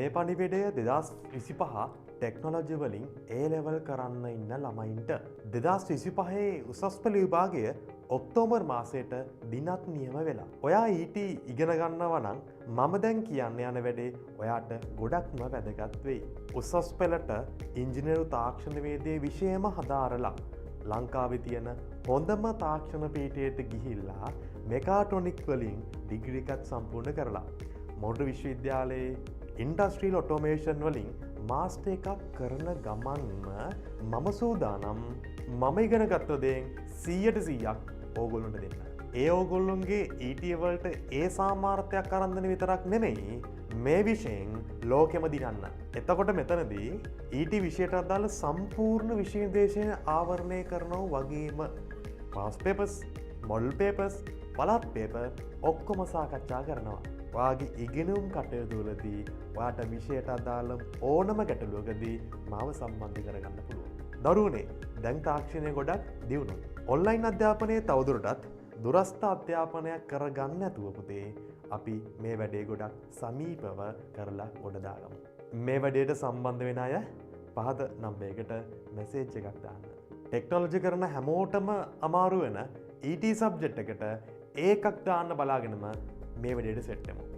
මේ පණිවිඩය 2025 ටෙක්නොලොජි වලින් A level කරන්න ඉන්න ළමයින්ට 2025 උසස් පෙළ විභාගය ඔක්තෝබර් මාසයට දිනක් නියම වෙලා. ඔයා ඊට ඉගෙන ගන්නවා නම් මම දැන් කියන්න යන වැඩේ ඔයාට ගොඩක්ම වැදගත් වෙයි. උසස් පෙළට ඉංජිනේරු තාක්ෂණවේදයේ විෂයම හදාරලා ලංකාවේ තියෙන හොඳම තාක්ෂණ පීඨයට ගිහිල්ලා මෙකාට්‍රොනික් වලින් ඩිග්‍රී එකත් සම්පූර්ණ කරලා මොඩර් විශ්වවිද්‍යාලයේ ඉන්ඩස්ට්‍රියල් ඔටෝමේෂන් වලින් මාස්ටර් එකක් කරන ගමන්ම මම සූදානම් මම ඉගෙන ගත්ත දේෙන් 100% ඕගොල්ලොන්ට දෙන්න. ඒ ඕගොල්ලොන්ගේ ET වලට ඒ සාමාර්ථයක් අරන් දෙන විතරක් නෙමෙයි මේ විෂයෙන් ලෝකෙම දිනන්න. එතකොට මෙතනදී ET විෂයට අදාළ සම්පූර්ණ විෂය නිර්දේශන ආවරණය කරනවා වගේම පාස් පේපර්ස්, මොඩල් පේපර්ස්, පළාත් පේපර් ඔක්කොම සාකච්ඡා කරනවා. ඔයාගේ ඉගෙනුම් කටයුතුවලදී ඔයාට විෂයට අදාළ ඕනම ගැටලුවකදී මාව සම්බන්ධ කරගන්න පුළුවන්. දරුවනේ, දැන් තාක්ෂණය ගොඩක් දියුණුයි. ඔන්ලයින් අධ්‍යාපනයේ තවදුරටත් දුරස්ථ අධ්‍යාපනයක් කරගන්න නැතුව පුතේ අපි මේ වැඩේ ගොඩක් සමීපව කරලා ගොඩ දාගමු. මේ වැඩේට සම්බන්ධ වෙන අය පහත නම්බරයකට මැසේජ් එකක් දාන්න. ටෙක්නොලොජි කරන හැමෝටම අමාරු වෙන ET සබ්ජෙක්ට් එකට ඒකක් දාන්න බලාගෙනම මේ වැඩේට සෙට් වෙමු.